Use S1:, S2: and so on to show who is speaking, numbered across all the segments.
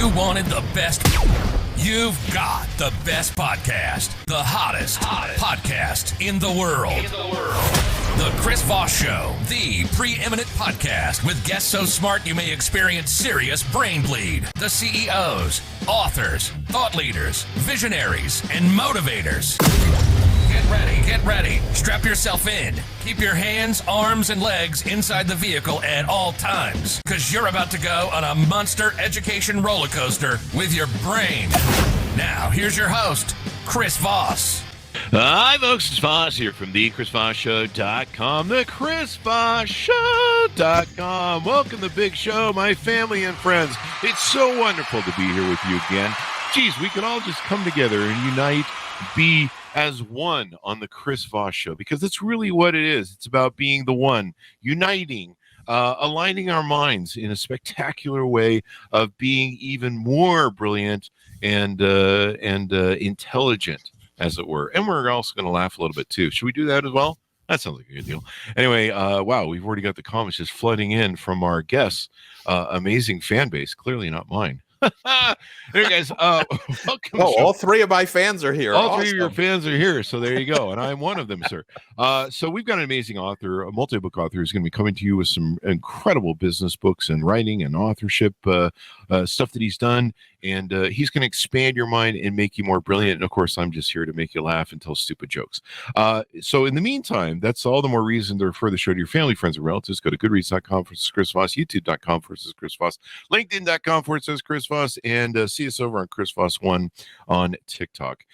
S1: You wanted the best. You've got the best podcast. The hottest podcast in the world. The Chris Voss Show, the preeminent podcast with guests so smart you may experience serious brain bleed. The CEOs, authors, thought leaders, visionaries, and motivators. Get ready. Strap yourself in. Keep your hands, arms, and legs inside the vehicle at all times, because you're about to go on a monster education roller coaster with your brain. Now, here's your host, Chris Voss.
S2: Hi, folks. It's Voss here from the ChrisVossShow.com, the ChrisVossShow.com. Welcome to the big show, my family and friends. It's so wonderful to be here with you again. Geez, we can all just come together and unite, be as one on the Chris Voss Show, because that's really what it is. It's about being the one, uniting, aligning our minds in a spectacular way of being even more brilliant and intelligent, as it were. And we're also going to laugh a little bit too. Should we do that as well? That sounds like a good deal. Anyway, wow, we've already got the comments just flooding in from our guests. Amazing fan base, clearly not mine. There, guys. Welcome.
S3: Oh, all three of my fans are here.
S2: All three of your fans are here. So there you go. And I'm one of them, sir. So we've got an amazing author, a multi-book author, who's going to be coming to you with some incredible business books and writing and authorship stuff that he's done. And he's going to expand your mind and make you more brilliant. And of course, I'm just here to make you laugh and tell stupid jokes. So in the meantime, that's all the more reason to refer the show to your family, friends, and relatives. Go to goodreads.com/Chris Voss, youtube.com/Chris Voss, linkedin.com/Chris Voss, and see us over on Chris Voss 1 on TikTok.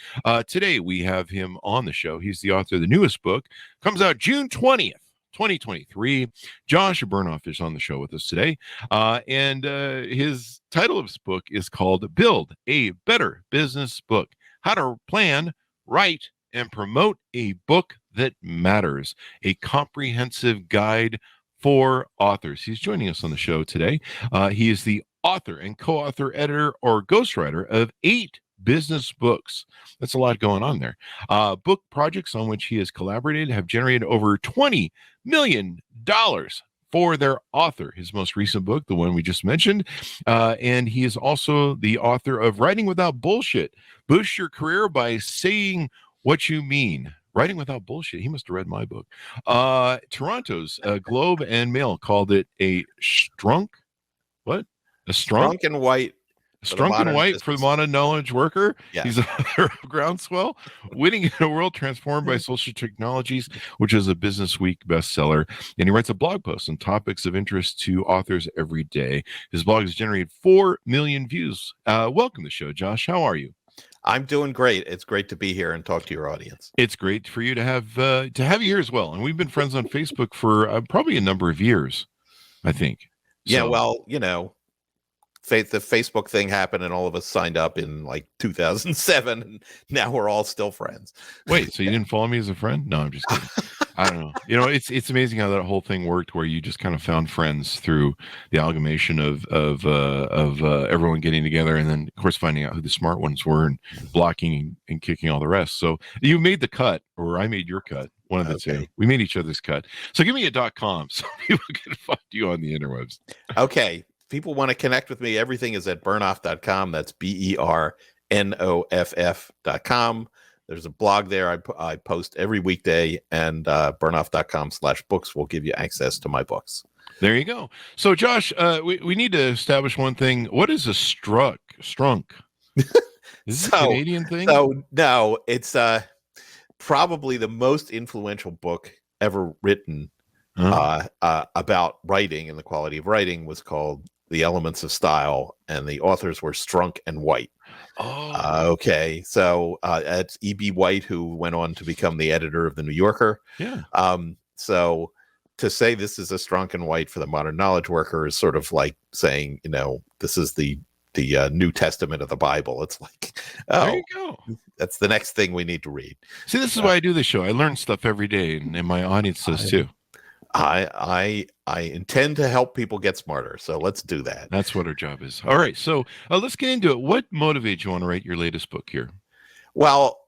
S2: Today, we have him on the show. He's the author of the newest book. Comes out June 20th. 2023. Josh Bernoff is on the show with us today. And his title of his book is called Build a Better Business Book: How to Plan, Write, and Promote a Book That Matters, a comprehensive guide for authors. He's joining us on the show today. He is the author and co-author, editor, or ghostwriter of 8 business books. That's a lot going on there. Book projects on which he has collaborated have generated over $20 million for their author. His most recent book, the one we just mentioned, and he is also the author of Writing Without Bullshit: Boost Your Career by Saying What You Mean. Writing Without Bullshit. He must have read my book. Toronto's Globe and Mail called it a strunk. What? A strunk
S3: and white.
S2: Strunk and white for the modern knowledge worker.
S3: Yeah.
S2: He's a groundswell, winning in a world transformed by social technologies, which is a Business Week bestseller. And he writes a blog post on topics of interest to authors every day. His blog has generated 4 million views. Welcome to the show, Josh. How are you?
S3: I'm doing great. It's great to be here and talk to your audience.
S2: It's great for you to have you here as well. And we've been friends on Facebook for probably a number of years, I think.
S3: Yeah, well, you know, the Facebook thing happened and all of us signed up in like 2007, and now we're all still friends.
S2: Wait, so you didn't follow me as a friend? No, I'm just kidding. I don't know. You know, it's amazing how that whole thing worked, where you just kind of found friends through the amalgamation of everyone getting together, and then of course finding out who the smart ones were and blocking and kicking all the rest. So you made the cut, or I made your cut. One of the two. We made each other's cut. So give me a .com so people can find you on the interwebs.
S3: Okay. People want to connect with me. Everything is at bernoff.com. That's BERNOFF.com. There's a blog there. I post every weekday, and bernoff.com/books will give you access to my books.
S2: There you go. So, Josh, we need to establish one thing. What is a strunk? Is it a Canadian thing?
S3: So, no, it's probably the most influential book ever written about writing and the quality of writing. Was called The Elements of Style, and the authors were Strunk and White. Okay. So it's E.B. White, who went on to become the editor of the New Yorker.
S2: Yeah.
S3: So to say this is a Strunk and White for the modern knowledge worker is sort of like saying, you know, this is the New Testament of the Bible. It's like, oh,
S2: there you go.
S3: That's the next thing we need to read.
S2: See, this is why I do this show. I learn stuff every day, and my audience does too.
S3: I intend to help people get smarter, so let's do that.
S2: That's what our job is. All right, so let's get into it. What motivated you want to write your latest book here?
S3: Well,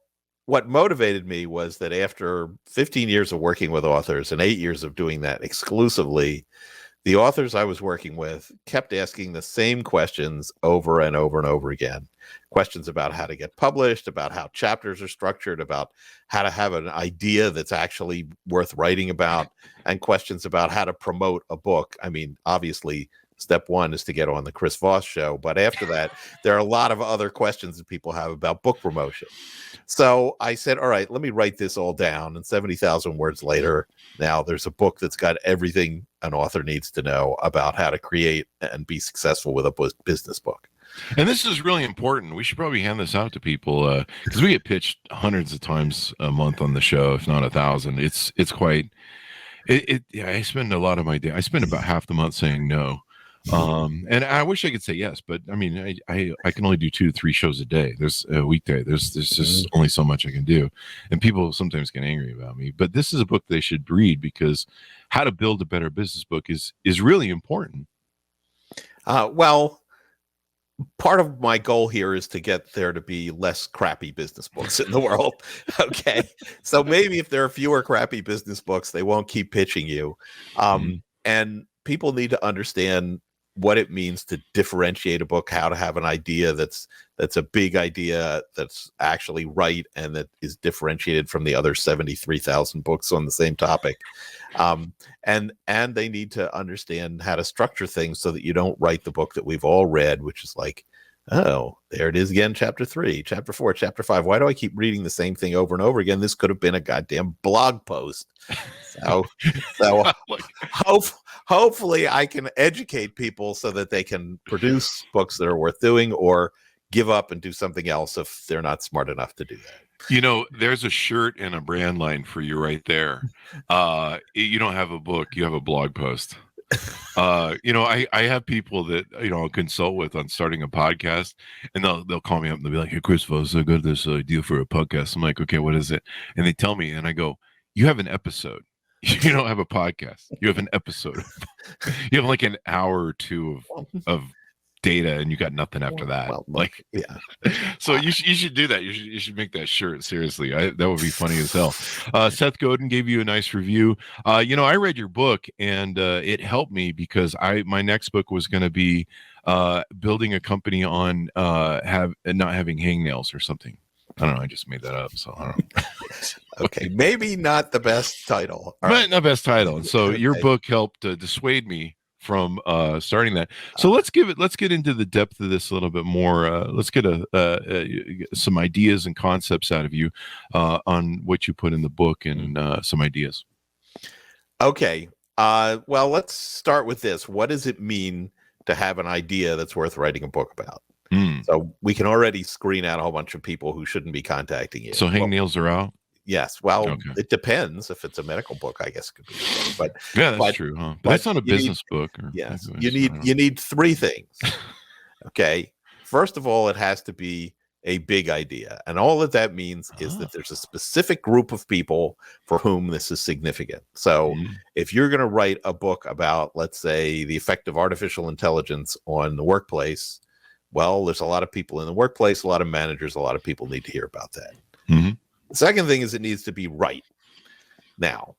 S3: what motivated me was that after 15 years of working with authors and 8 years of doing that exclusively, the authors I was working with kept asking the same questions over and over and over again. Questions about how to get published, about how chapters are structured, about how to have an idea that's actually worth writing about, and questions about how to promote a book. I mean, obviously, step one is to get on the Chris Voss Show. But after that, there are a lot of other questions that people have about book promotion. So I said, all right, let me write this all down. And 70,000 words later, now there's a book that's got everything an author needs to know about how to create and be successful with a business book.
S2: And this is really important. We should probably hand this out to people because we get pitched hundreds of times a month on the show, if not 1,000. It's quite. I spend a lot of my day. I spend about half the month saying no. And I wish I could say yes, but I mean, I can only do 2 to 3 shows a day. There's a weekday. There's just only so much I can do. And people sometimes get angry about me, but this is a book they should read because how to build a better business book is really important.
S3: Well, part of my goal here is to get there to be less crappy business books in the world. Okay. So maybe if there are fewer crappy business books, they won't keep pitching you. And people need to understand what it means to differentiate a book, how to have an idea that's a big idea, that's actually right, and that is differentiated from the other 73,000 books on the same topic. And they need to understand how to structure things so that you don't write the book that we've all read, which is like, oh, there it is again, chapter 3, chapter 4, chapter 5. Why do I keep reading the same thing over and over again? This could have been a goddamn blog post. So hopefully I can educate people so that they can produce books that are worth doing, or give up and do something else if they're not smart enough to do that.
S2: You know, there's a shirt and a brand line for you right there. You don't have a book, you have a blog post. You know, I have people that, you know, I'll consult with on starting a podcast, and they'll call me up and they'll be like, hey, Chris Voss, I got this idea for a podcast. I'm like, okay, what is it? And they tell me, and I go, you have an episode. You don't have a podcast. You have an episode. You have like an hour or 2 of data, and you got nothing after that.
S3: Well,
S2: like,
S3: yeah.
S2: So you should do that. You should make that shirt. Seriously, that would be funny as hell. Seth Godin gave you a nice review. You know, I read your book, and it helped me because my next book was going to be building a company on not having hangnails or something. I don't know. I just made that up, so I don't know.
S3: Okay, maybe not the best title,
S2: but not best title. And so your book helped dissuade me from starting that. So let's get into the depth of this a little bit more. Let's get some ideas and concepts out of you on what you put in the book and some ideas.
S3: Okay. Well, let's start with this. What does it mean to have an idea that's worth writing a book about? So we can already screen out a whole bunch of people who shouldn't be contacting you.
S2: So hangnails are out?
S3: Yes. Well, It depends. If it's a medical book, I guess it could be. But
S2: yeah, that's true, huh? But that's not a business book.
S3: Yes. You need 3 things. Okay. First of all, it has to be a big idea. And all that means is that there's a specific group of people for whom this is significant. So if you're going to write a book about, let's say, the effect of artificial intelligence on the workplace, well, there's a lot of people in the workplace, a lot of managers, a lot of people need to hear about that. The second thing is it needs to be right. Now,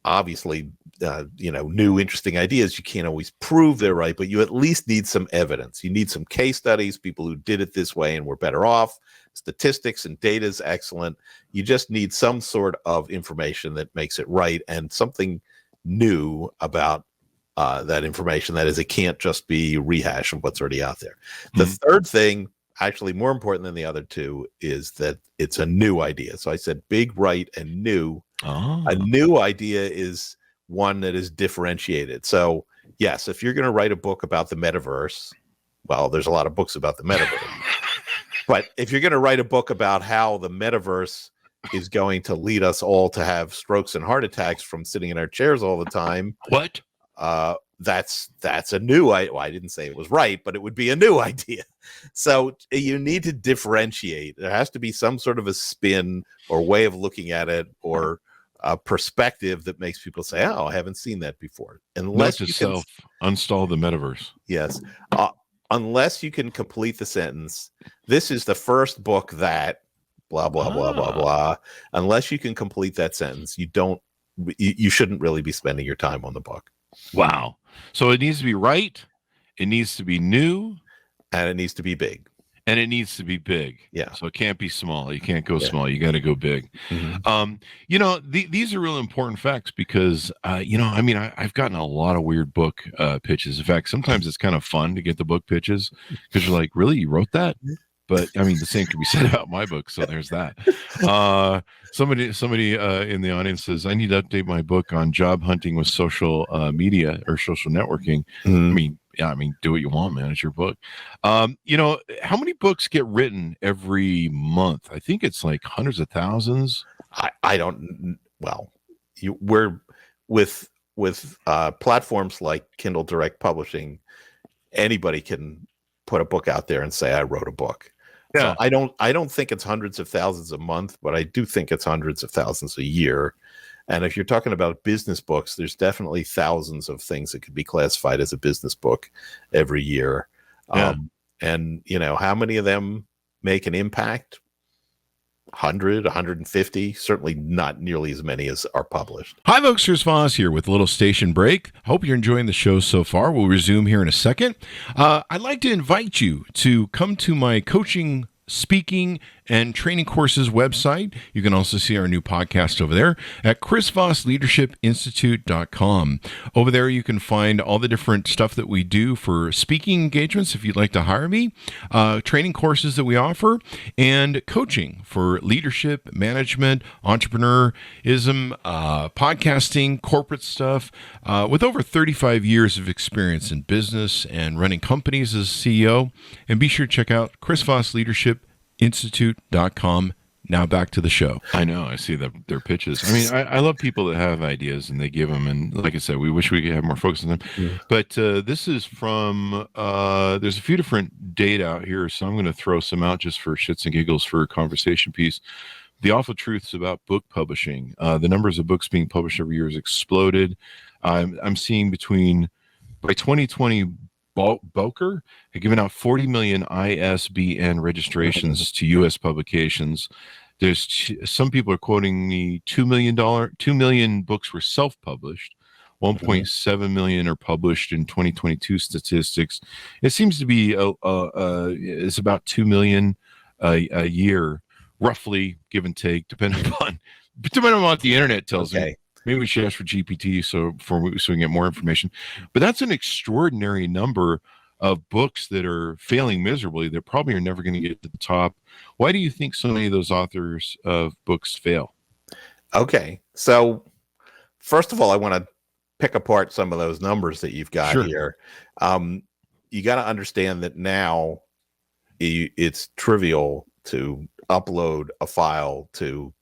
S3: obviously, new interesting ideas, you can't always prove they're right, but you at least need some evidence. You need some case studies, people who did it this way and were better off. Statistics and data is excellent. You just need some sort of information that makes it right, and something new about that information. That is, it can't just be rehash of what's already out there. The third thing, actually more important than the other 2, is that it's a new idea. So I said big, right, and new. A new idea is one that is differentiated. So yes, if you're going to write a book about the metaverse, well, there's a lot of books about the metaverse. But if you're going to write a book about how the metaverse is going to lead us all to have strokes and heart attacks from sitting in our chairs all the time,
S2: what?
S3: That's a new idea. Well, I didn't say it was right, but it would be a new idea. So you need to differentiate. There has to be some sort of a spin or way of looking at it, or a perspective that makes people say, "Oh, I haven't seen that before." Unless you can
S2: install the metaverse.
S3: Yes, unless you can complete the sentence. This is the first book that blah blah blah blah blah. Unless you can complete that sentence, you shouldn't really be spending your time on the book.
S2: Wow. So it needs to be right. It needs to be new.
S3: And it needs to be big.
S2: And it needs to be big.
S3: Yeah.
S2: So it can't be small. You can't go
S3: Yeah.
S2: small. You got to go big. These are really important facts because, I've gotten a lot of weird book pitches. In fact, sometimes it's kind of fun to get the book pitches because you're like, really? You wrote that? But I mean, the same can be said about my book. So there's that. Somebody in the audience says, I need to update my book on job hunting with social media or social networking. I mean, do what you want, man. It's your book. How many books get written every month? I think it's like hundreds of thousands.
S3: I don't. Well, we're with platforms like Kindle Direct Publishing. Anybody can put a book out there and say, I wrote a book.
S2: Yeah.
S3: So I don't think it's hundreds of thousands a month, but I do think it's hundreds of thousands a year. And if you're talking about business books, there's definitely thousands of things that could be classified as a business book every year.
S2: Yeah.
S3: And how many of them make an impact? 100, 150, certainly not nearly as many as are published.
S2: Hi, folks. Chris Voss here with a little station break. Hope you're enjoying the show so far. We'll resume here in a second. I'd like to invite you to come to my coaching, speaking, and training courses website. You can also see our new podcast over there at chrisvossleadershipinstitute.com. Over there, you can find all the different stuff that we do for speaking engagements if you'd like to hire me, training courses that we offer, and coaching for leadership, management, entrepreneurism, podcasting, corporate stuff. With over 35 years of experience in business and running companies as CEO. And be sure to check out chrisvossleadershipinstitute.com. Now back to the show. I know. I see their pitches. I mean, I love people that have ideas and they give them. And like I said, we wish we could have more focus on them. Yeah. But this is from, there's a few different data out here. So I'm going to throw some out just for shits and giggles for a conversation piece. The awful truths about book publishing. The numbers of books being published every year has exploded. I'm seeing by 2020, Bowker had given out 40 million ISBN registrations to U.S. publications. There's some people are quoting me $2 million books were self-published. 1.7 million are published in 2022 statistics. It seems to be it's about 2 million a year, roughly, give and take, depending on what the internet tells me. Maybe we should ask for GPT so we can get more information. But that's an extraordinary number of books that are failing miserably. That probably are never going to get to the top. Why do you think so many of those authors of books fail?
S3: Okay, so first of all, I want to pick apart some of those numbers that you've got here. You got to understand that now it's trivial to upload a file to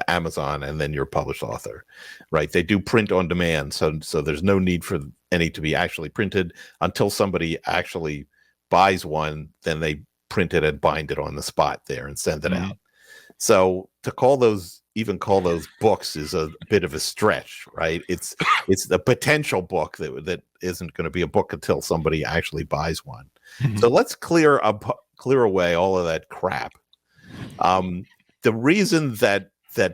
S3: Amazon and then you're a published author, right? They do print on demand. So there's no need for any to be actually printed until somebody actually buys one, then they print it and bind it on the spot there and send it out. So to call those books is a bit of a stretch, right? It's the potential book that isn't going to be a book until somebody actually buys one. So let's clear away all of that crap. The reason that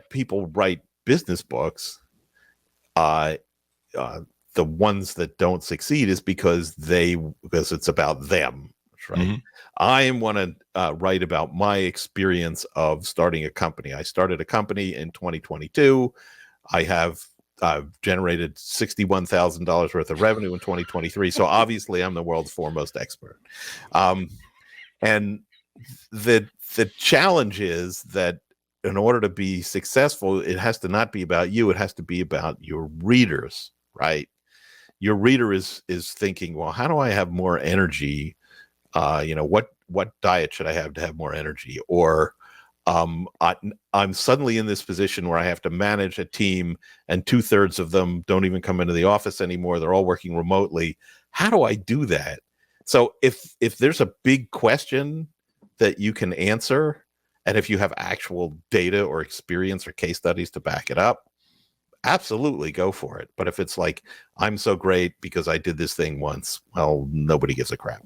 S3: people write business books, the ones that don't succeed, is because it's about them, right? I want to write about my experience of starting a company. I started a company in 2022. I have generated $61,000 worth of revenue in 2023. So obviously, I'm the world's foremost expert. And the challenge is that in order to be successful, it has to not be about you. It has to be about your readers, right? Your reader is thinking, well, how do I have more energy? What diet should I have to have more energy? Or I'm suddenly in this position where I have to manage a team and 2/3 of them don't even come into the office anymore. They're all working remotely. How do I do that? So if there's a big question that you can answer, and if you have actual data or experience or case studies to back it up, absolutely go for it. But if it's like, I'm so great because I did this thing once, well, nobody gives a crap.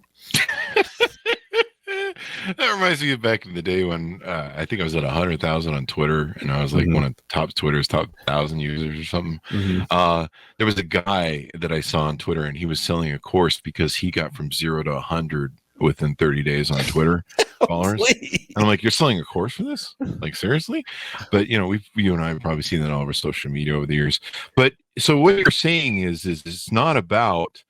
S2: That reminds me of back in the day when I think I was at 100,000 on Twitter, and I was like one of the top 1,000 users or something. There was a guy that I saw on Twitter, and he was selling a course because he got from 0 to 100 within 30 days on Twitter followers. And I'm like, you're selling a course for this? Like, seriously? But you and I have probably seen that all over social media over the years. But so what you're saying is it's not about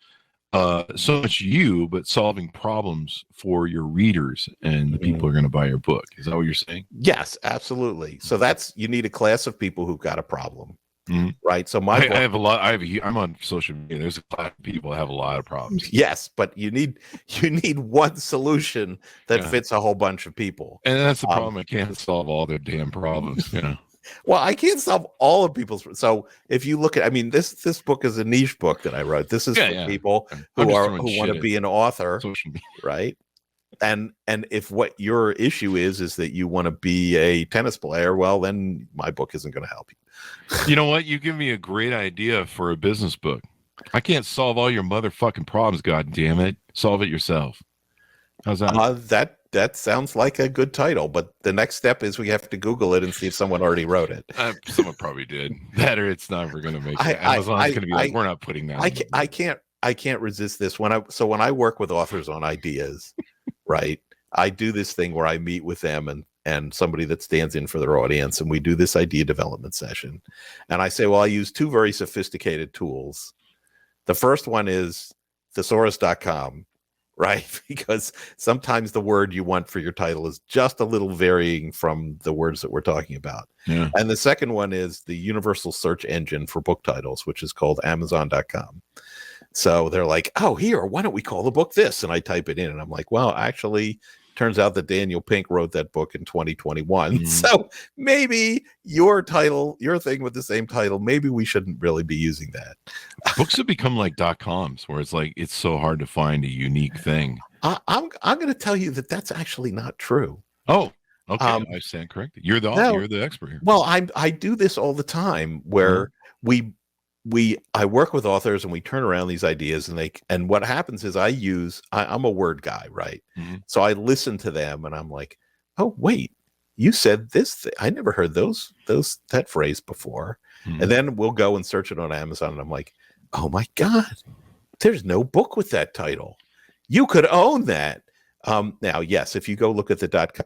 S2: so much you, but solving problems for your readers and the people who are going to buy your book. Is that what you're saying?
S3: Yes, absolutely. So you need a class of people who've got a problem, right? So
S2: I have a lot. I'm on social media. There's a lot of people that have a lot of problems.
S3: Yes, but you need one solution that fits a whole bunch of people.
S2: And that's the problem. I can't solve all their damn problems.
S3: Well, I can't solve all of people's. So if you look at, this book is a niche book that I wrote. This is for people who want to be an author, right? And if what your issue is that you want to be a tennis player, well, then my book isn't going to help you.
S2: You know what? You give me a great idea for a business book. I can't solve all your motherfucking problems. God damn it! Solve it yourself. How's that?
S3: That sounds like a good title, but the next step is we have to Google it and see if someone already wrote it.
S2: Someone probably did. That or it's never going to make it. Amazon's going to be like, we're not putting that.
S3: I can't resist this. When I work with authors on ideas, right? I do this thing where I meet with them and somebody that stands in for their audience, and we do this idea development session. And I say, well, I use two very sophisticated tools. The first one is thesaurus.com. Right? Because sometimes the word you want for your title is just a little varying from the words that we're talking about.
S2: Yeah.
S3: And the second one is the universal search engine for book titles, which is called amzn.to. So they're like, oh, here, why don't we call the book this? And I type it in and I'm like, well, actually, turns out that Daniel Pink wrote that book in 2021. So maybe your thing with the same title, maybe we shouldn't really be using that.
S2: Books have become like .coms, where it's like it's so hard to find a unique thing.
S3: I'm going to tell you that that's actually not true.
S2: Oh, okay. I stand corrected. You're the expert here.
S3: Well, I do this all the time where I work with authors and we turn around these ideas and what happens is I'm a word guy, right? So I listen to them and I'm like, oh wait, you said this I never heard that phrase before. And then we'll go and search it on Amazon and I'm like, oh my God, there's no book with that title. You could own that. Now, yes, if you go look at the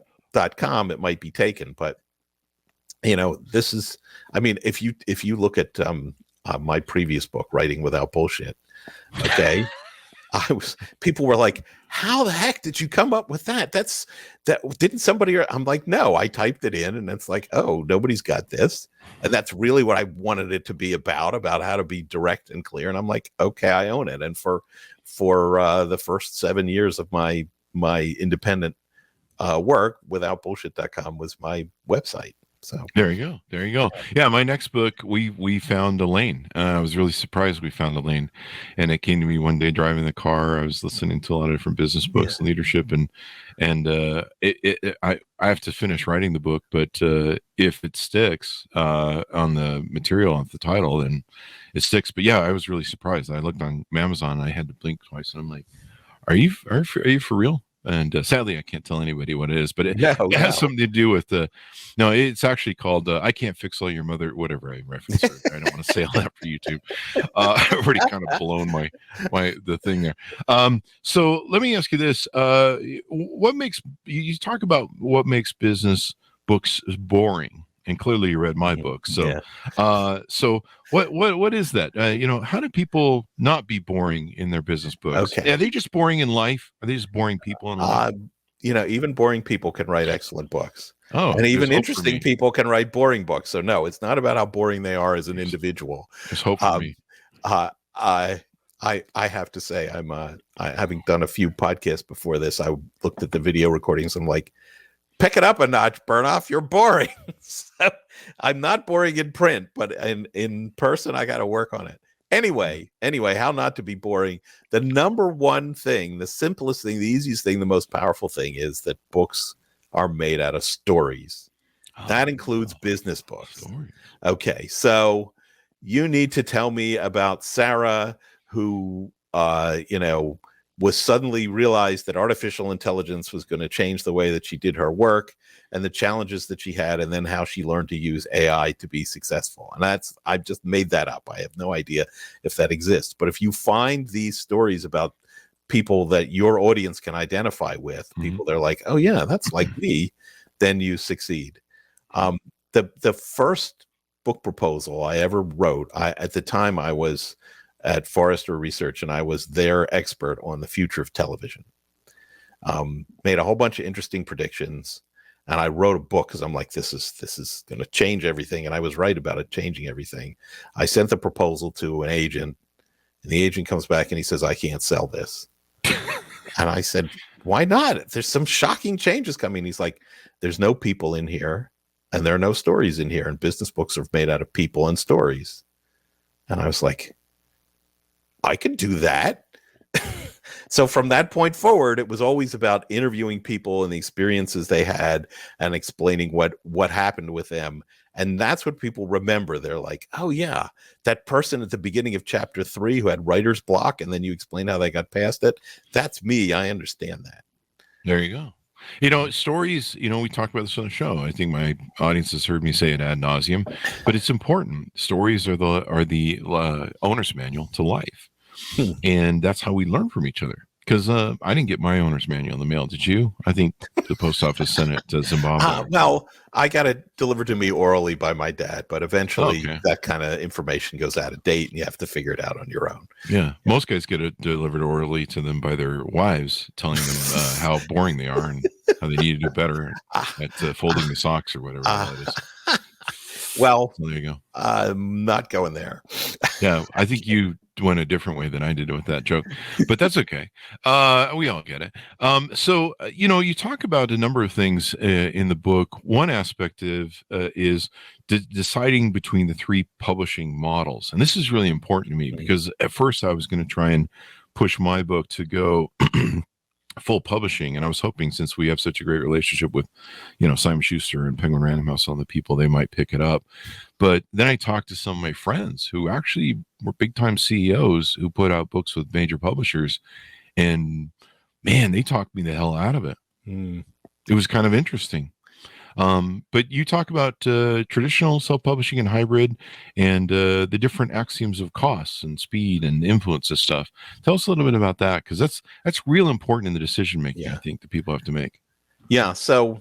S3: .com, it might be taken, but this is, if you look at my previous book, Writing Without Bullshit, okay, people were like, how the heck did you come up with that? Didn't somebody, I'm like, no, I typed it in and it's like, oh, nobody's got this. And that's really what I wanted it to be about how to be direct and clear. And I'm like, okay, I own it. And for the first 7 years of my independent work, withoutbullshit.com was my website. So
S2: there you go. Yeah, my next book, we found a lane. I was really surprised we found a lane, and it came to me one day driving the car. I was listening to a lot of different business books and leadership, and I have to finish writing the book. But if it sticks on the material, on the title, then it sticks. But yeah, I was really surprised. I looked on Amazon, and I had to blink twice, and I'm like, "Are you for real?" And sadly, I can't tell anybody what it is, but it has something to do with it's actually called I Can't Fix All Your Mother, whatever I reference. I don't want to say all that for YouTube. I've already kind of blown the thing there. So let me ask you this. What makes, you talk about what makes business books boring? And clearly you read my book. So, so what is that? How do people not be boring in their business books?
S3: Okay.
S2: Are they just boring in life? Are they just boring people in life?
S3: Even boring people can write excellent books.
S2: Oh,
S3: and even interesting people can write boring books. So no, it's not about how boring they are as an individual.
S2: There's hope for me.
S3: I have to say, having done a few podcasts before this, I looked at the video recordings. I'm like, pick it up a notch, Bernoff. You're boring. So, I'm not boring in print, but in person, I got to work on it. Anyway, how not to be boring. The number one thing, the simplest thing, the easiest thing, the most powerful thing is that books are made out of stories. That includes business books. Stories. Okay, so you need to tell me about Sarah who, was suddenly realized that artificial intelligence was going to change the way that she did her work and the challenges that she had, and then how she learned to use AI to be successful. And I've just made that up. I have no idea if that exists. But if you find these stories about people that your audience can identify with, people that are like, oh yeah, that's like me, then you succeed. The first book proposal I ever wrote, at the time I was at Forrester Research, and I was their expert on the future of television. Made a whole bunch of interesting predictions, and I wrote a book because I'm like, this is going to change everything, and I was right about it changing everything. I sent the proposal to an agent, and the agent comes back and he says, I can't sell this. And I said, why not? There's some shocking changes coming. He's like, there's no people in here, and there are no stories in here, and business books are made out of people and stories. And I was like, I could do that. So from that point forward, it was always about interviewing people and the experiences they had and explaining what happened with them. And that's what people remember. They're like, oh yeah, that person at the beginning of chapter 3 who had writer's block, and then you explain how they got past it. That's me. I understand that.
S2: There you go. Stories, we talked about this on the show. I think my audience has heard me say it ad nauseum, but it's important. Stories are the owner's manual to life. And that's how we learn from each other. Because I didn't get my owner's manual in the mail. Did you? I think the post office sent it to Zimbabwe.
S3: Well, I got it delivered to me orally by my dad, but eventually that kind of information goes out of date and you have to figure it out on your own.
S2: Yeah. Most guys get it delivered orally to them by their wives, telling them how boring they are and how they need to do better at folding the socks or whatever that is.
S3: Well,
S2: so there you go.
S3: I'm not going there.
S2: Yeah, I think you went a different way than I did with that joke, but that's okay. We all get it. So you talk about a number of things in the book. One aspect is deciding between the 3 publishing models, and this is really important to me because at first I was going to try and push my book to go full publishing, and I was hoping, since we have such a great relationship with Simon Schuster and Penguin Random House, all the people, they might pick it up. But then I talked to some of my friends who actually were big time CEOs who put out books with major publishers, and man, they talked me the hell out of it. It was kind of interesting. But you talk about traditional self-publishing and hybrid, and the different axioms of costs and speed and influence and stuff. Tell us a little bit about that, because that's real important in the decision making. I think that people have to make. Yeah.
S3: So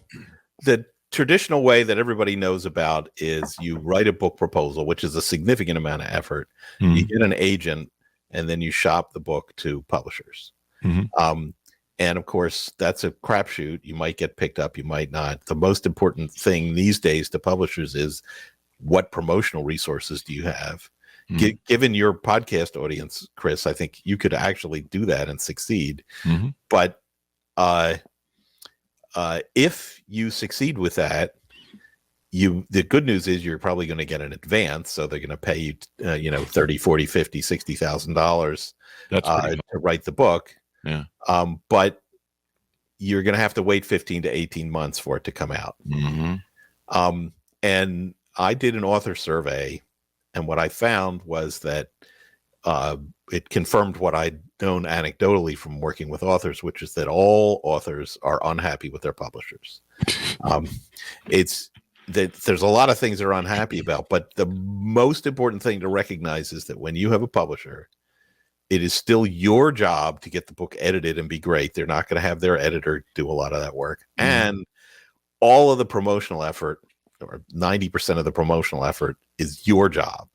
S3: the traditional way that everybody knows about is you write a book proposal, which is a significant amount of effort. You get an agent, and then you shop the book to publishers. And of course, that's a crapshoot. You might get picked up, you might not. The most important thing these days to publishers is, what promotional resources do you have? Given your podcast audience, Chris, I think you could actually do that and succeed. But if you succeed with that, the good news is you're probably going to get an advance. So they're going to pay you, $30,000, $40,000, $50,000, $60,000 to write the book.
S2: Yeah.
S3: But you're going to have to wait 15 to 18 months for it to come out. And I did an author survey, and what I found was that it confirmed what I'd known anecdotally from working with authors, which is that all authors are unhappy with their publishers. It's that there's a lot of things they're unhappy about, but the most important thing to recognize is that when you have a publisher, it is still your job to get the book edited and be great. They're not going to have their editor do a lot of that work. And all of the promotional effort, or 90% of the promotional effort, is your job.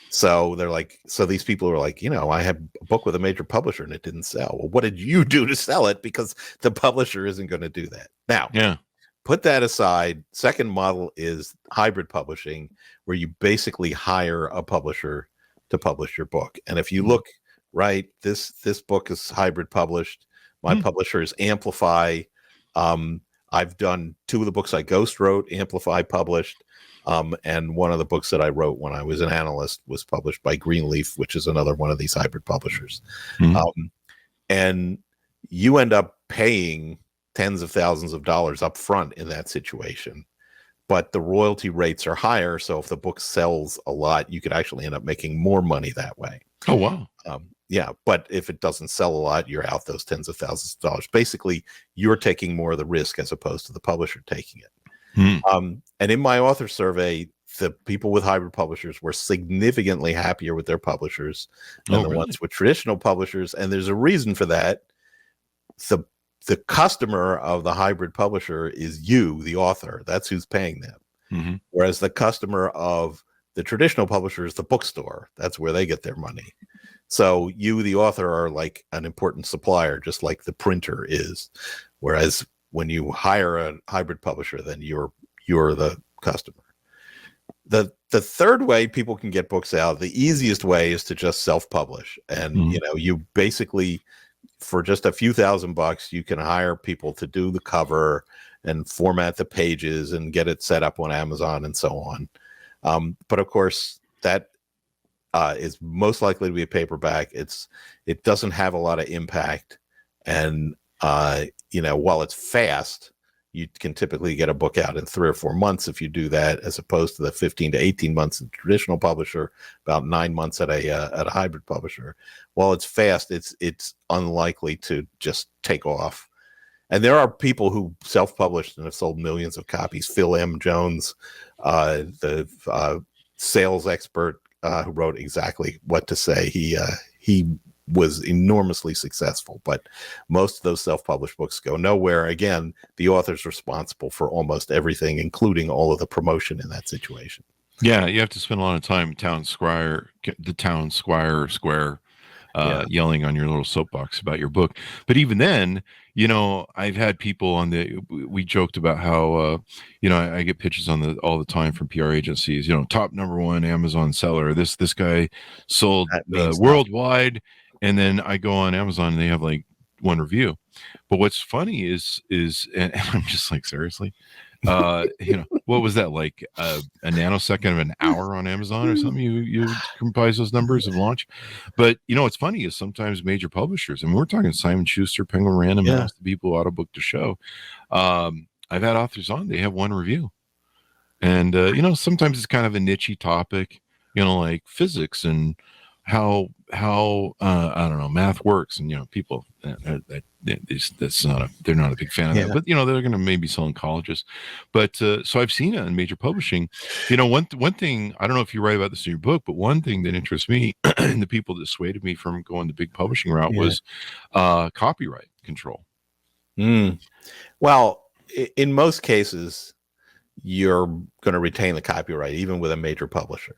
S3: So they're like, so these people are like, I had a book with a major publisher and it didn't sell. Well, what did you do to sell it? Because the publisher isn't going to do that. Now, put that aside. Second model is hybrid publishing, where you basically hire a publisher to publish your book. And if you look, right, this book is hybrid published. My publisher is Amplify. I've done 2 of the books I ghost wrote, Amplify published. And one of the books that I wrote when I was an analyst was published by Greenleaf, which is another one of these hybrid publishers. And you end up paying tens of thousands of dollars up front in that situation. But the royalty rates are higher. So if the book sells a lot, you could actually end up making more money that way.
S2: Oh, wow.
S3: Yeah, but if it doesn't sell a lot, you're out those tens of thousands of dollars. Basically, you're taking more of the risk as opposed to the publisher taking it. And in my author survey, the people with hybrid publishers were significantly happier with their publishers than the ones with traditional publishers. And there's a reason for that. The customer of the hybrid publisher is you, the author. That's who's paying them. Whereas the customer of the traditional publisher is the bookstore. That's where they get their money. So you, the author, are like an important supplier, just like the printer is. Whereas when you hire a hybrid publisher, then you're the customer. The third way people can get books out, the easiest way is to just self-publish. And you basically, for just a few $1,000s, you can hire people to do the cover and format the pages and get it set up on Amazon and so on. But of course, that is most likely to be a paperback. It doesn't have a lot of impact, and while it's fast, you can typically get a book out in 3 or 4 months if you do that, as opposed to the 15 to 18 months in traditional publisher, about 9 months at a hybrid publisher. While it's fast, it's unlikely to just take off. And there are people who self-published and have sold millions of copies. Phil M. Jones, the sales expert who wrote exactly what to say, he was enormously successful. But most of those self-published books go nowhere. Again, the author's responsible for almost everything, including all of the promotion in that situation.
S2: Yeah, you have to spend a lot of time the town square yelling on your little soapbox about your book. But even then, I've had people we joked about how, I get pitches all the time from PR agencies, top #1 Amazon seller. This guy sold worldwide. And then I go on Amazon and they have like 1 review. But what's funny is, and I'm just like, seriously, what was that, like a nanosecond of an hour on Amazon or something? You comprise those numbers of launch. But what's funny is sometimes major publishers, and we're talking Simon Schuster, Penguin Random House, the people who Autobook to Show. I've had authors on, they have 1 review. And sometimes it's kind of a niche-y topic, like physics and how I don't know, math works, and people they're not a big fan of that, but they're going to maybe sell in colleges. But so I've seen it in major publishing. One thing, I don't know if you write about this in your book, but one thing that interests me and the people that dissuaded me from going the big publishing route was copyright control.
S3: Well, in most cases, you're going to retain the copyright even with a major publisher,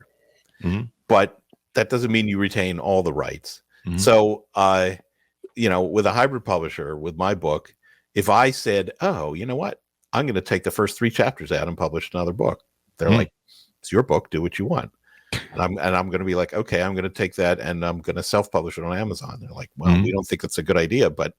S3: but that doesn't mean you retain all the rights. So, with a hybrid publisher, with my book, if I said, oh, you know what, I'm going to take the first 3 chapters out and publish another book, they're like, it's your book, do what you want. And I'm going to be like, okay, I'm going to take that and I'm going to self-publish it on Amazon. They're like, well, we don't think it's a good idea, but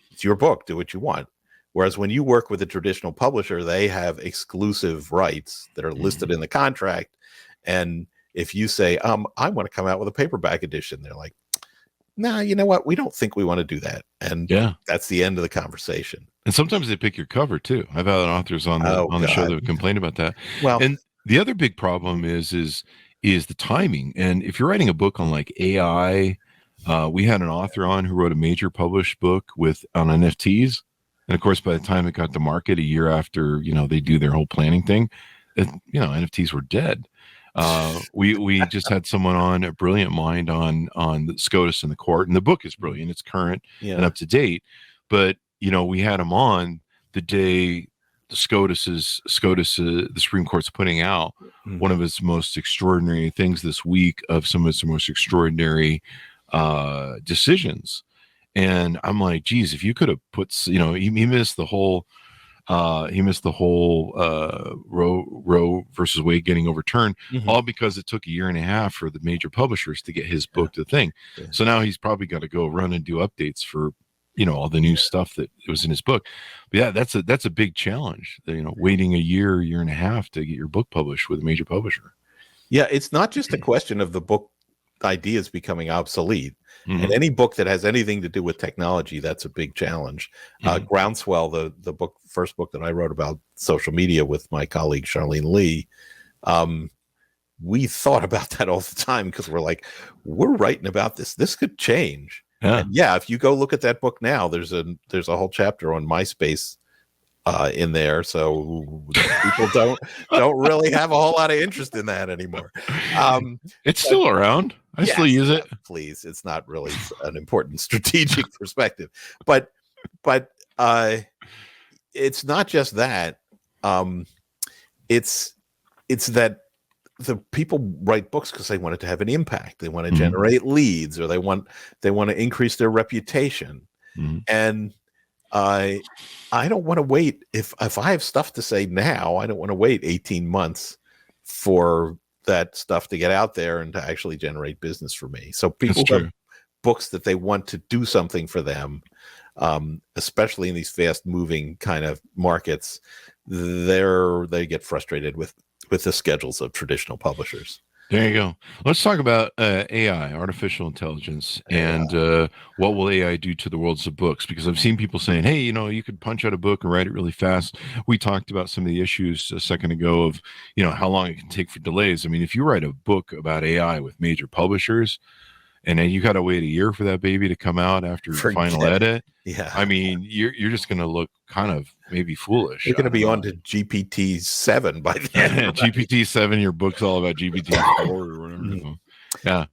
S3: it's your book, do what you want. Whereas when you work with a traditional publisher, they have exclusive rights that are listed in the contract. And if you say, I want to come out with a paperback edition, they're like, nah, you know what? We don't think we want to do that. And that's the end of the conversation.
S2: And sometimes they pick your cover too. I've had authors on the show that complain about that.
S3: Well,
S2: and the other big problem is the timing. And if you're writing a book on like AI, we had an author on who wrote a major published book on NFTs. And of course, by the time it got to market a year after, they do their whole planning thing, NFTs were dead. We just had someone on, a brilliant mind on the SCOTUS and the court, and the book is brilliant. It's current and up to date. But we had him on the day the the Supreme Court's putting out one of its most extraordinary things this week of some of its most extraordinary decisions. And I'm like, geez, if you could have put, he missed the whole. Roe versus Wade getting overturned, all because it took a year and a half for the major publishers to get his book to the thing. So now he's probably got to go run and do updates for, all the new stuff that was in his book. But that's a big challenge. Waiting a year and a half to get your book published with a major publisher.
S3: Yeah, it's not just a question of the book ideas becoming obsolete. And any book that has anything to do with technology, that's a big challenge. Groundswell, the first book that I wrote about social media with my colleague Charlene Lee, we thought about that all the time because we're like, we're writing about this. This could change.
S2: Yeah.
S3: And yeah, if you go look at that book now, there's a whole chapter on MySpace in there, so people don't really have a whole lot of interest in that anymore.
S2: It's still around. I still use it.
S3: Please, it's not really an important strategic perspective, but it's not just that. It's that the people write books because they want it to have an impact. They want to generate leads, or they want to increase their reputation. And I don't want to wait. If I have stuff to say now, I don't want to wait 18 months for that stuff to get out there and to actually generate business for me. So people have books that they want to do something for them, especially in these fast moving kind of markets. They get frustrated with the schedules of traditional publishers.
S2: There you go. Let's talk about AI, artificial intelligence, and what will AI do to the worlds of books? Because I've seen people saying, hey, you could punch out a book and write it really fast. We talked about some of the issues a second ago of, how long it can take for delays. I mean, if you write a book about AI with major publishers, and then you got to wait a year for that baby to come out after final edit.
S3: Yeah.
S2: I mean, you're just going to look kind of maybe foolish.
S3: You're going to be on to GPT-7 by then.
S2: GPT-7, your book's all about GPT-4 or whatever. Yeah.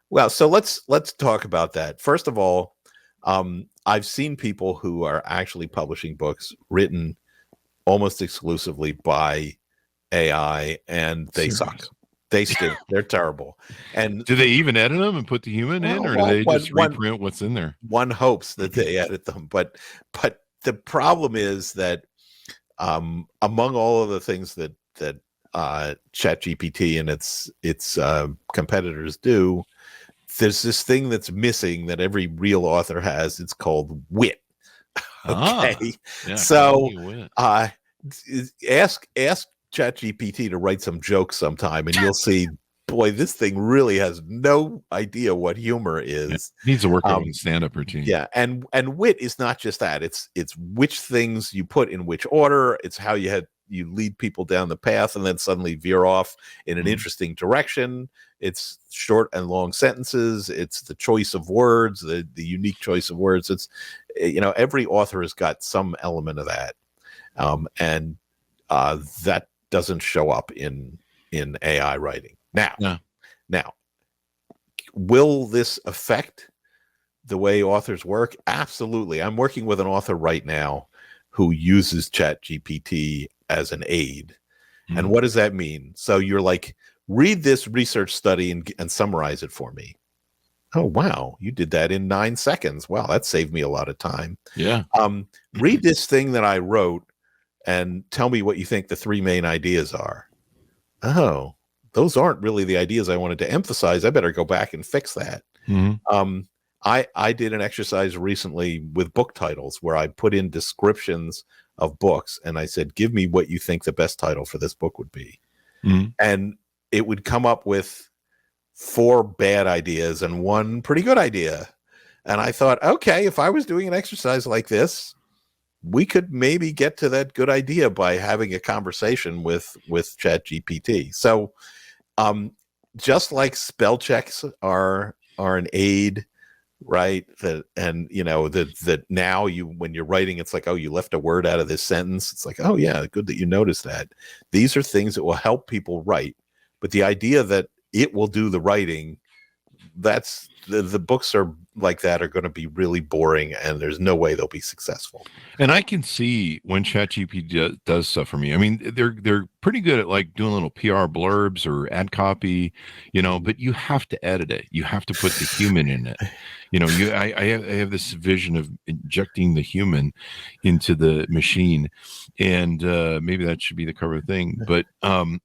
S3: Well, so let's talk about that. First of all, I've seen people who are actually publishing books written almost exclusively by AI, and they suck. They stink. They're terrible. And
S2: do they even edit them and put the human in, or do they just reprint what's in there?
S3: One hopes that they edit them, but the problem is that among all of the things that ChatGPT and its competitors do, there's this thing that's missing that every real author has. It's called wit. Okay, so ask ChatGPT to write some jokes sometime, and you'll see, boy, this thing really has no idea what humor is.
S2: It needs to work on stand-up routine.
S3: Yeah, and wit is not just that. It's which things you put in which order. It's how you lead people down the path and then suddenly veer off in an interesting direction. It's short and long sentences. It's the choice of words, the unique choice of words. It's every author has got some element of that, and that doesn't show up in AI writing. Now, will this affect the way authors work? Absolutely. I'm working with an author right now who uses ChatGPT as an aid. And what does that mean? So you're like, read this research study and summarize it for me. Oh, wow. You did that in 9 seconds. Wow. That saved me a lot of time.
S2: Yeah.
S3: Read this thing that I wrote and tell me what you think the 3 main ideas are. Oh, those aren't really the ideas I wanted to emphasize. I better go back and fix that. I did an exercise recently with book titles where I put in descriptions of books and I said, give me what you think the best title for this book would be. And it would come up with 4 bad ideas and 1 pretty good idea. And I thought, okay, if I was doing an exercise like this, we could maybe get to that good idea by having a conversation with ChatGPT. So just like spell checks are an aid, right? That now when you're writing, it's like, oh, you left a word out of this sentence. It's like, oh yeah, good that you noticed that. These are things that will help people write. But the idea that it will do the writing, that's the books are like that are going to be really boring, and there's no way they'll be successful.
S2: And I can see when ChatGPT does stuff for me. I mean, they're pretty good at like doing little PR blurbs or ad copy, but you have to edit it. You have to put the human in it. I have this vision of injecting the human into the machine, and maybe that should be the cover thing. But and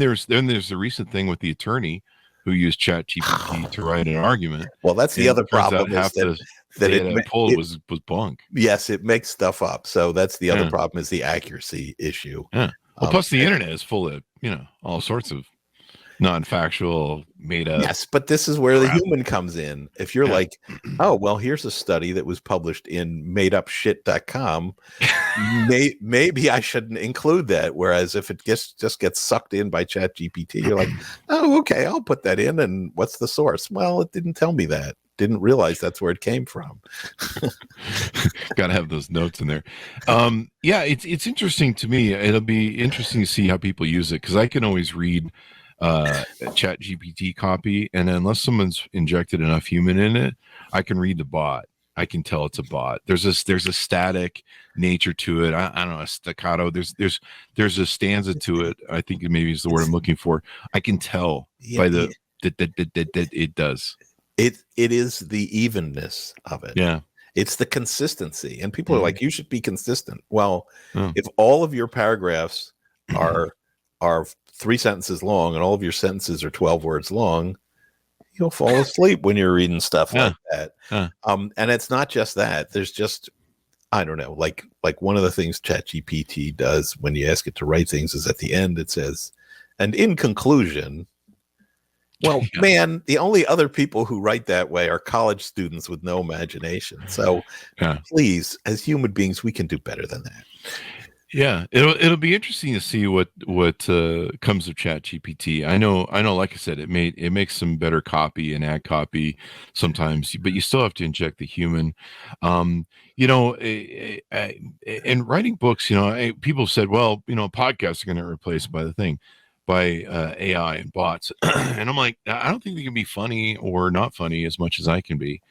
S2: there's the recent thing with the attorney who used ChatGPT to write an argument.
S3: Well, that's the other problem is that it
S2: pulled was bunk.
S3: Yes, it makes stuff up. So that's the other problem is the accuracy issue.
S2: Yeah. Well, plus the internet is full of all sorts of non-factual, made up.
S3: Yes, but this is where the
S2: crap.
S3: human comes in. If you're like, oh, well, here's a study that was published in madeupshit.com, maybe I shouldn't include that. Whereas if it just gets sucked in by ChatGPT, you're like, oh, okay, I'll put that in. And what's the source? Well, it didn't tell me that. Didn't realize that's where it came from.
S2: Got to have those notes in there. Yeah, it's interesting to me. It'll be interesting to see how people use it, because I can always read a chat GPT copy, and unless someone's injected enough human in it, I can read the bot. I can tell it's a bot. There's a static nature to it. I don't know, a staccato. There's a stanza to it. I think maybe is the word I'm looking for. I can tell by the that it does.
S3: It is the evenness of it.
S2: Yeah.
S3: It's the consistency. And people are like, you should be consistent. Well, if all of your paragraphs are 3 sentences long and all of your sentences are 12 words long, you'll fall asleep when you're reading stuff like that. And it's not just that. There's just, I don't know, like one of the things ChatGPT does when you ask it to write things is at the end it says, and in conclusion, well, man, the only other people who write that way are college students with no imagination. So please, as human beings, we can do better than that.
S2: Yeah, it'll be interesting to see what comes of ChatGPT. I know. Like I said, it makes some better copy and ad copy sometimes, but you still have to inject the human. In writing books, people said, well, podcasts are going to replace by AI and bots, and I'm like, I don't think they can be funny or not funny as much as I can be.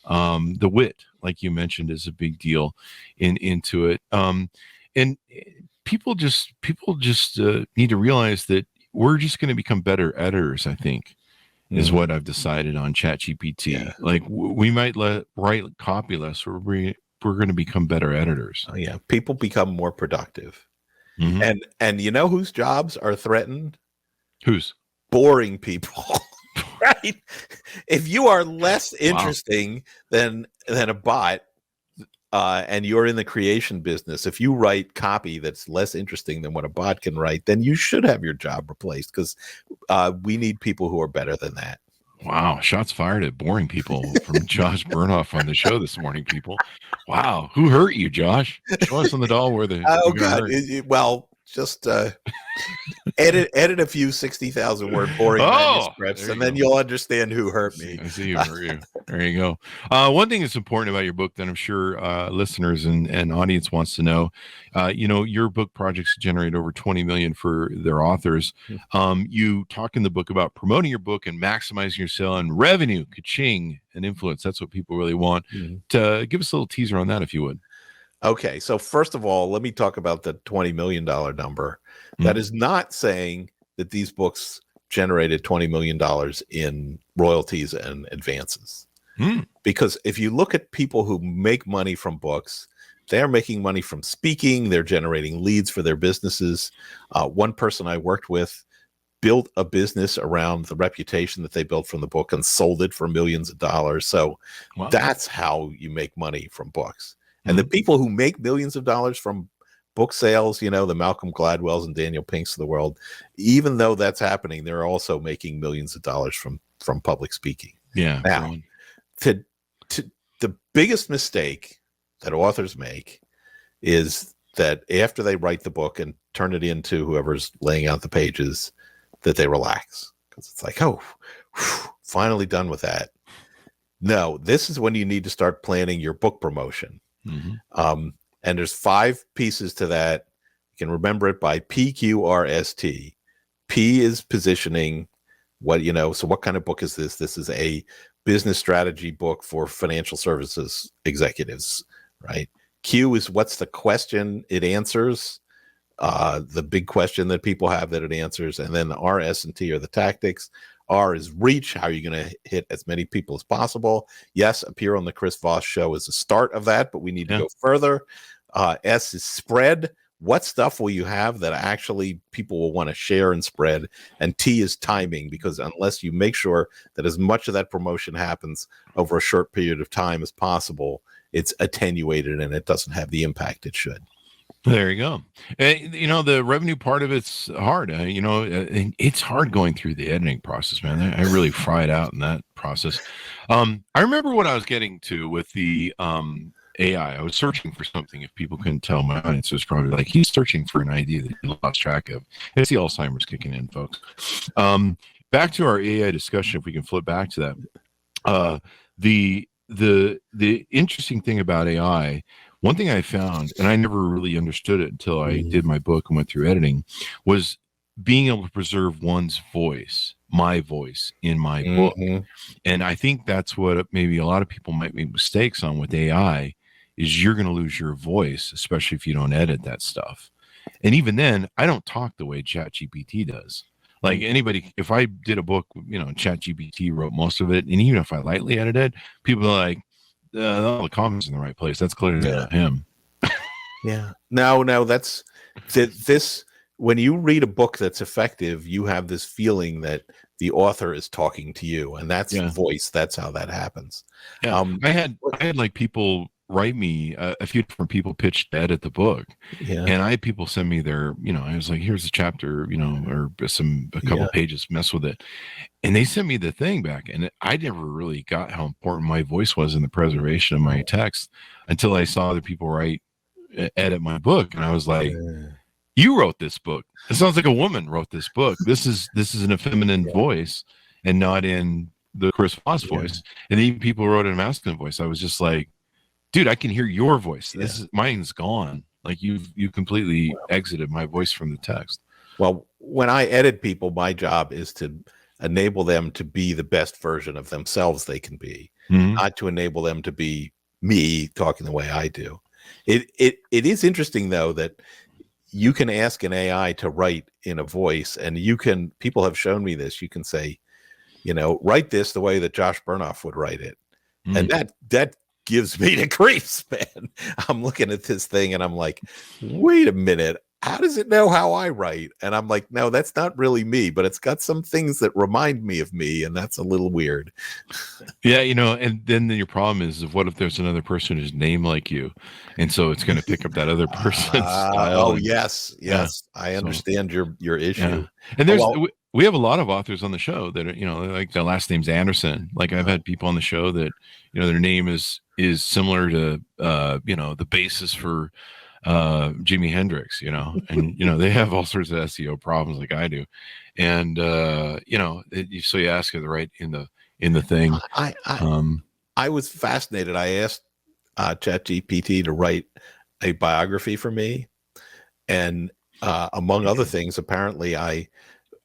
S2: The wit, like you mentioned, is a big deal into it. And people just need to realize that we're just going to become better editors, I think, is what I've decided on ChatGPT. Yeah. Like we might write copy less, or we're going to become better editors.
S3: Oh, yeah. People become more productive. Mm-hmm. And you know whose jobs are threatened?
S2: Whose?
S3: Boring people. Right? If you are less interesting than a bot, and you're in the creation business, if you write copy that's less interesting than what a bot can write, then you should have your job replaced, because we need people who are better than that.
S2: Wow. Shots fired at boring people from Josh Bernoff on the show this morning, people. Wow. Who hurt you, Josh? Show us on the doll where the...
S3: Oh, God. Well, just edit a few 60,000 word boring manuscripts, and then you'll understand who hurt me.
S2: I see who hurt you. There you go. One thing that's important about your book that I'm sure listeners and audience wants to know, your book projects generate over 20 million for their authors. You talk in the book about promoting your book and maximizing your sale and revenue, ka-ching, and influence. That's what people really want. To give us a little teaser on that, if you would.
S3: Okay, so first of all, let me talk about the $20 million number. That is not saying that these books generated $20 million in royalties and advances. Because if you look at people who make money from books, they're making money from speaking, they're generating leads for their businesses. One person I worked with built a business around the reputation that they built from the book and sold it for millions of dollars. So that's how you make money from books. And the people who make millions of dollars from book sales, the Malcolm Gladwells and Daniel Pinks of the world, even though that's happening, they're also making millions of dollars from public speaking.
S2: Yeah.
S3: Now, to the biggest mistake that authors make is that after they write the book and turn it into whoever's laying out the pages, that they relax, because it's like, oh, finally done with that. No, this is when you need to start planning your book promotion. And there's 5 pieces to that. You can remember it by PQRST. P is positioning. So what kind of book is this? This is a business strategy book for financial services executives, right? Q is what's the question it answers, the big question that people have that it answers. And then the R, S, and T are the tactics. R is reach. How are you going to hit as many people as possible? Yes, appear on the Chris Voss Show is the start of that, but we need to go further. S is spread. What stuff will you have that actually people will want to share and spread? And T is timing, because unless you make sure that as much of that promotion happens over a short period of time as possible, it's attenuated and it doesn't have the impact it should.
S2: There you go. You know, the revenue part of it's hard. It's hard going through the editing process, man. I really fried out in that process. I remember what I was getting to with the AI. I was searching for something. If people couldn't tell, my audience was probably like, he's searching for an idea that he lost track of. It's the Alzheimer's kicking in, folks. Back to our AI discussion, if we can flip back to that. The interesting thing about AI, one thing I found, and I never really understood it until I did my book and went through editing, was being able to preserve one's voice, my voice in my book. And I think that's what maybe a lot of people might make mistakes on with AI, is you're going to lose your voice, especially if you don't edit that stuff. And even then, I don't talk the way ChatGPT does. Like anybody, if I did a book, ChatGPT wrote most of it, and even if I lightly edited, people are like, all the comments in the right place. That's clearly not him.
S3: Yeah. No, that's this. When you read a book that's effective, you have this feeling that the author is talking to you, and that's voice. That's how that happens.
S2: Yeah. I had like people write me, a few different people pitched to edit the book, and I had people send me their, I was like, here's a chapter, or a couple pages, mess with it, and they sent me the thing back, and I never really got how important my voice was in the preservation of my text until I saw other people edit my book, and I was like, you wrote this book. It sounds like a woman wrote this book. This is an effeminate voice, and not in the Chris Voss voice. And even people wrote in a masculine voice. I was just like, dude, I can hear your voice. Mine's gone. Like you completely exited my voice from the text.
S3: Well, when I edit people, my job is to enable them to be the best version of themselves they can be, not to enable them to be me talking the way I do. It is interesting though that you can ask an AI to write in a voice, and people have shown me this. You can say, write this the way that Josh Bernoff would write it. And that gives me the creeps, man. I'm looking at this thing and I'm like, wait a minute. How does it know how I write? And I'm like, no, that's not really me, but it's got some things that remind me of me, and that's a little weird.
S2: Yeah, and then your problem is, what if there's another person who's named like you, and so it's going to pick up that other person's style.
S3: Oh, yes, I understand your issue.
S2: Yeah. And we have a lot of authors on the show that are, like their last name's Anderson. Like I've had people on the show that their name is similar to the basis for Jimi Hendrix, and they have all sorts of SEO problems like I do, and so you ask it right in the thing.
S3: I was fascinated. I asked ChatGPT to write a biography for me, and among other things, apparently I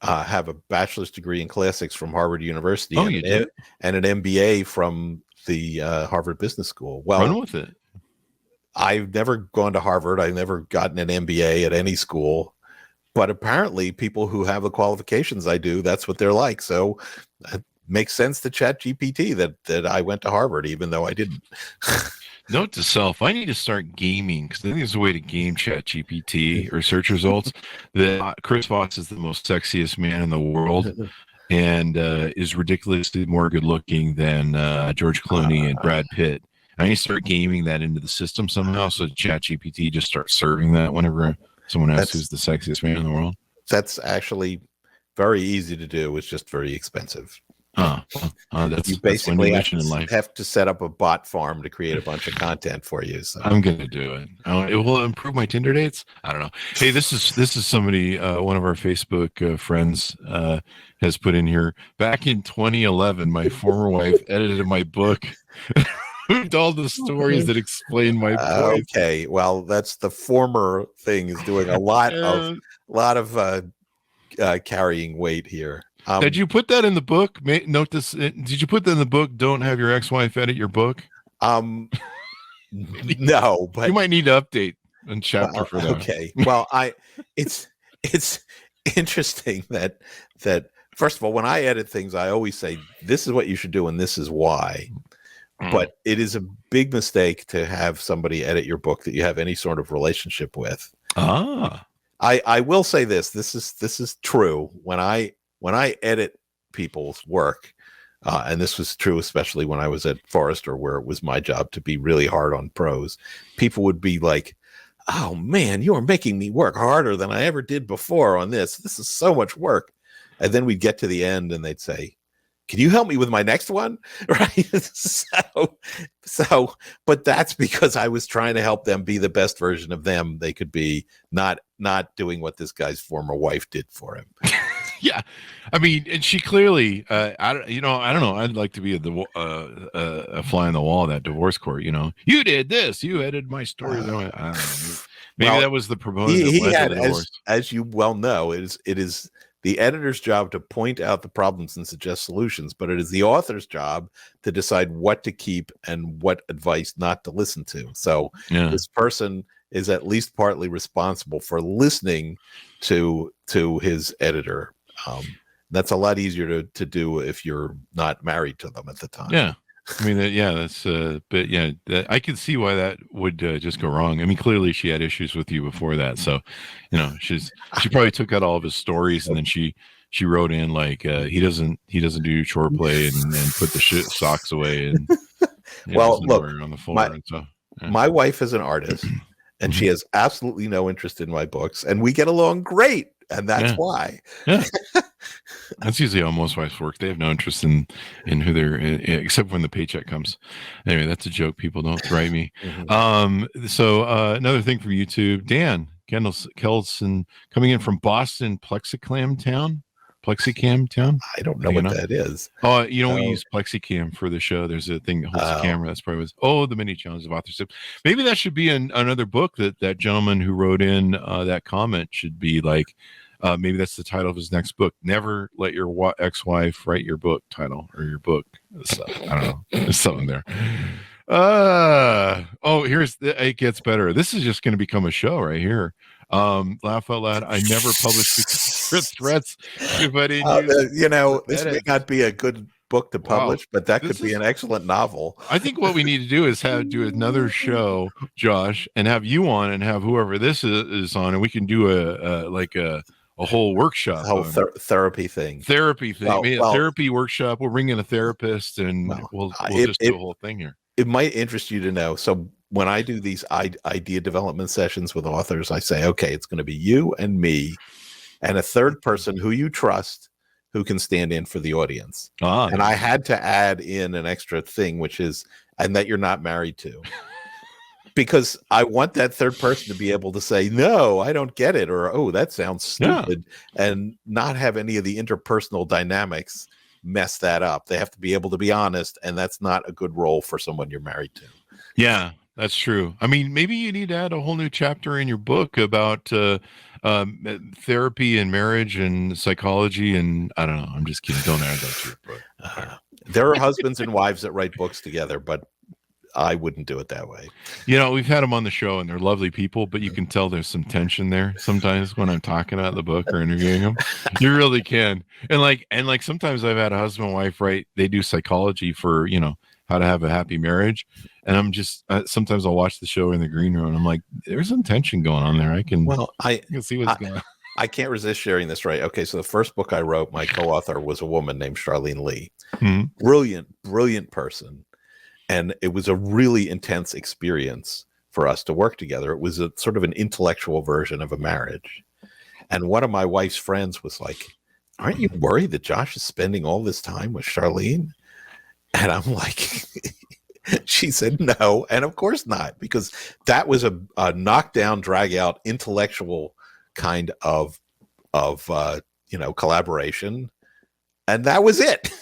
S3: have a bachelor's degree in classics from Harvard University, and an MBA from the Harvard Business School. Well,
S2: run with it.
S3: I've never gone to Harvard. I've never gotten an MBA at any school, but apparently people who have the qualifications I do, that's what they're like. So it makes sense to ChatGPT that I went to Harvard, even though I didn't.
S2: Note to self, I need to start gaming, because I think there's a way to game ChatGPT or search results. That Chris Voss is the most sexiest man in the world, and is ridiculously more good looking than George Clooney and Brad Pitt. I need to start gaming that into the system somehow, so ChatGPT just starts serving that whenever someone asks who's the sexiest man in the world.
S3: That's actually very easy to do. It's just very expensive.
S2: You
S3: basically have to set up a bot farm to create a bunch of content for you. So
S2: I'm gonna do it. It will improve my Tinder dates. I don't know. Hey, this is somebody, one of our Facebook friends has put in here. Back in 2011, my former wife edited my book. All the stories that explain my point.
S3: Okay, well, that's the former thing is doing a lot of carrying weight here.
S2: Did you put that in the book? Note this. Did you put that in the book? Don't have your ex-wife edit your book.
S3: No, but
S2: you might need to update a chapter for that.
S3: Okay. Well, it's interesting that first of all, when I edit things, I always say this is what you should do and this is why. But it is a big mistake to have somebody edit your book that you have any sort of relationship with. I will say this is true. When I edit people's work, and this was true especially when I was at Forrester, where it was my job to be really hard on prose, people would be like, oh man, you are making me work harder than I ever did before on this. This is so much work. And then we'd get to the end and they'd say, can you help me with my next one? Right. So, but that's because I was trying to help them be the best version of them they could be, not doing what this guy's former wife did for him.
S2: Yeah, I mean, and she clearly, I don't know. I'd like to be a fly on the wall of that divorce court. You did this. You edited my story. I don't know. Maybe that was the proponent.
S3: He had, as you well know, it is the editor's job to point out the problems and suggest solutions, but it is the author's job to decide what to keep and what advice not to listen to. So this person is at least partly responsible for listening to his editor. That's a lot easier to do if you're not married to them at the time.
S2: Yeah. I mean, that's, but yeah, I can see why that would just go wrong. I mean, clearly she had issues with you before that. So, she probably took out all of his stories and then she wrote in like, he doesn't do chore play and put the shit socks away. And
S3: well, look,
S2: on the floor and so,
S3: my wife is an artist and she has absolutely no interest in my books and we get along great. And that's why. Yeah.
S2: That's usually how most wives work. They have no interest in who they're except when the paycheck comes. Anyway, that's a joke. People don't write me. So another thing from YouTube, Dan Kelson coming in from Boston, Plexicam Town.
S3: I don't know what that is.
S2: Oh, we use Plexicam for the show. There's a thing that holds the camera. That's probably the many challenges of authorship. Maybe that should be another book that gentleman who wrote in that comment should be like. Maybe that's the title of his next book. Never let your ex-wife write your book title or your book. So, I don't know. There's something there. It gets better. This is just going to become a show right here. Laugh out loud. I never published the threats.
S3: This may not be a good book to publish, but that could be an excellent novel.
S2: I think what we need to do is do another show, Josh, and have you on and have whoever this is on, and we can do a whole workshop,
S3: therapy thing.
S2: Therapy workshop. We'll bring in a therapist and we'll just do a whole thing here.
S3: It might interest you to know. So when I do these idea development sessions with authors, I say, okay, it's going to be you and me and a third person who you trust who can stand in for the audience. And I had to add in an extra thing, which is, and that you're not married to. Because I want that third person to be able to say, no, I don't get it, or, oh, that sounds stupid, and not have any of the interpersonal dynamics mess that up. They have to be able to be honest, and that's not a good role for someone you're married to.
S2: Yeah, that's true. I mean, maybe you need to add a whole new chapter in your book about therapy and marriage and psychology, and I don't know. I'm just kidding. Don't add that to your book.
S3: There are husbands and wives that write books together, but I wouldn't do it that way.
S2: We've had them on the show and they're lovely people, but you can tell there's some tension there sometimes when I'm talking about the book or interviewing them. You really can. And sometimes I've had a husband and wife write, they do psychology for, how to have a happy marriage. And I'm just, sometimes I'll watch the show in the green room and I'm like, there's some tension going on there. I can see what's going on.
S3: I can't resist sharing this, right? Okay. So the first book I wrote, my co-author was a woman named Charlene Lee. Brilliant person. And it was a really intense experience for us to work together. It was a sort of an intellectual version of a marriage. And one of my wife's friends was like, aren't you worried that Josh is spending all this time with Charlene? And I'm like, she said, no. And of course not, because that was a knockdown, drag out, intellectual kind of collaboration. And that was it.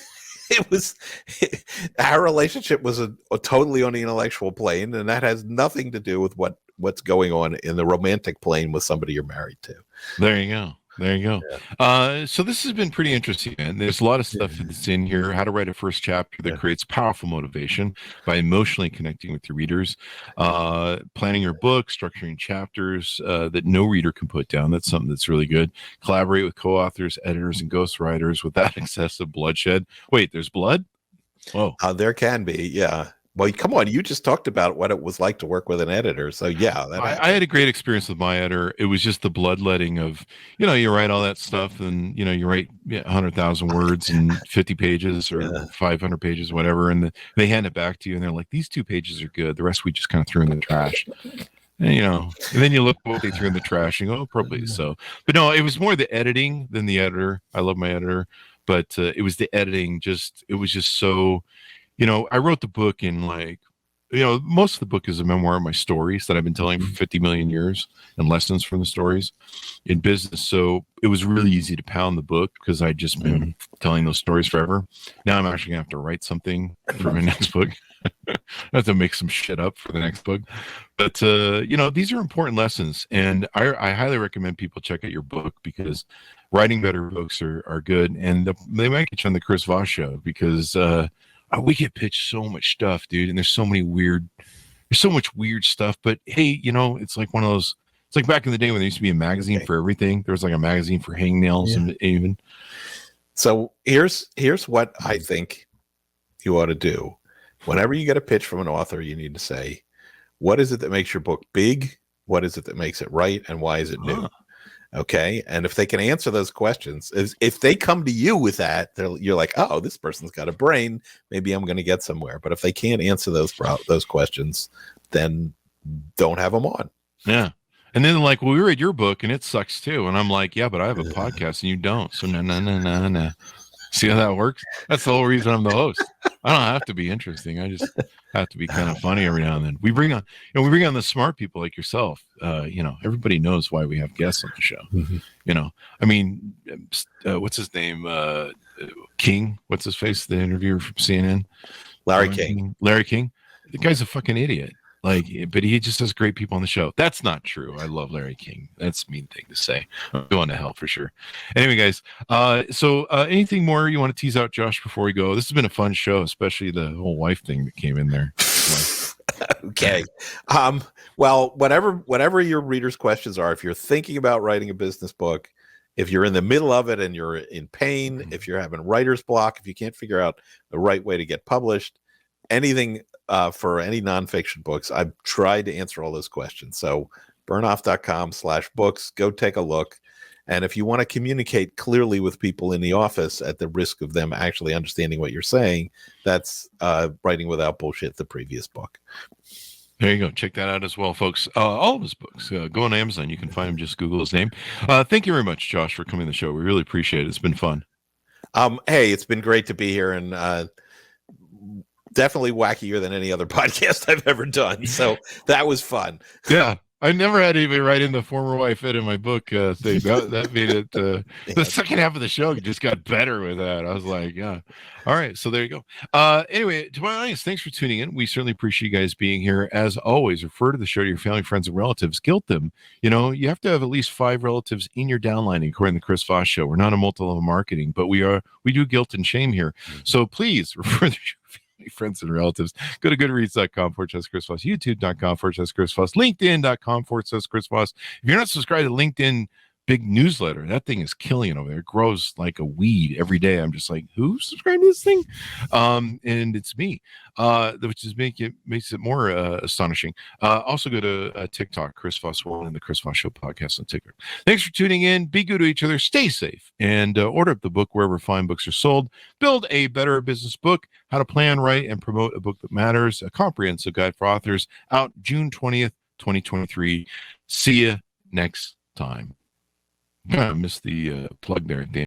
S3: Our relationship was a totally on the intellectual plane, and that has nothing to do with what's going on in the romantic plane with somebody you're married to.
S2: There you go. Yeah. So this has been pretty interesting, man. There's a lot of stuff that's in here. How to write a first chapter that creates powerful motivation by emotionally connecting with your readers. Planning your book, structuring chapters that no reader can put down. That's something that's really good. Collaborate with co-authors, editors, and ghostwriters without excessive bloodshed. Wait, there's blood? Whoa.
S3: There can be, yeah. Well, come on, you just talked about what it was like to work with an editor. So yeah,
S2: I had a great experience with my editor. It was just the bloodletting of, you write all that stuff and, you write 100,000 words and 50 pages or 500 pages, whatever. And they hand it back to you and they're like, these 2 pages are good. The rest we just kind of threw in the trash. And, and then you look what they threw in the trash and go, probably so. But no, it was more the editing than the editor. I love my editor, but it was the editing. It was just so, I wrote the book in most of the book is a memoir of my stories that I've been telling for 50 million years and lessons from the stories in business. So it was really easy to pound the book because I'd just been telling those stories forever. Now I'm actually gonna have to write something for my next book. I have to make some shit up for the next book. But, these are important lessons. And I highly recommend people check out your book because writing better books are good. And they might get you on the Chris Voss Show because we get pitched so much stuff, dude. And there's so much weird stuff. But hey, it's like one of those, it's like back in the day when there used to be a magazine for everything. There was like a magazine for hangnails and even.
S3: So here's what I think you ought to do. Whenever you get a pitch from an author, you need to say, what is it that makes your book big? What is it that makes it right? And why is it new? Okay. And if they can answer those questions, if they come to you with that, you're like, oh, this person's got a brain. Maybe I'm going to get somewhere. But if they can't answer those questions, then don't have them on.
S2: Yeah. And then like, well, we read your book and it sucks too. And I'm like, yeah, but I have a podcast and you don't. So no. See how that works? That's the whole reason I'm the host. I don't have to be interesting. I just have to be kind of funny every now and then. We bring on the smart people like yourself. Everybody knows why we have guests on the show. I mean, what's his name? King. What's his face? The interviewer from CNN.
S3: Larry King.
S2: Larry King. The guy's a fucking idiot. But he just has great people on the show. That's not true. I love Larry King. That's a mean thing to say. I'm going to hell for sure. Anyway, guys. So anything more you want to tease out, Josh, before we go? This has been a fun show, especially the whole wife thing that came in there.
S3: Okay. Well, whatever your readers' questions are, if you're thinking about writing a business book, if you're in the middle of it and you're in pain, if you're having writer's block, if you can't figure out the right way to get published, anything for any nonfiction books, I've tried to answer all those questions. So bernoff.com/books, go take a look. And if you want to communicate clearly with people in the office at the risk of them actually understanding what you're saying, that's Writing Without Bullshit, the previous book.
S2: There you go. Check that out as well, folks. All of his books. Go on Amazon. You can find him. Just Google his name. Thank you very much, Josh, for coming to the show. We really appreciate it. It's been fun.
S3: Hey, it's been great to be here, and definitely wackier than any other podcast I've ever done. So that was fun.
S2: Yeah. I never had anybody write in the former wife in my book thing. That made it the second half of the show just got better with that. I was like, yeah. All right. So there you go. Anyway, to my audience, thanks for tuning in. We certainly appreciate you guys being here. As always, refer to the show to your family, friends, and relatives. Guilt them. You have to have at least 5 relatives in your downlining, according to the Chris Voss Show. We're not a multi-level marketing, but we do guilt and shame here. So please refer to friends and relatives. Go to goodreads.com/Chris Voss, youtube.com/Chris Voss, linkedin.com/Chris Voss. If you're not subscribed to LinkedIn big newsletter, that thing is killing it over there. It grows like a weed every day. I'm just like, who's subscribing to this thing? And it's me, which is makes it more astonishing. Also go to TikTok, Chris Voss 1 and the Chris Voss Show Podcast on TikTok. Thanks for tuning in. Be good to each other. Stay safe. And order up the book wherever fine books are sold. Build a better business book. How to plan, write, and promote a book that matters. A comprehensive guide for authors. Out June 20th, 2023. See you next time. I missed the plug there.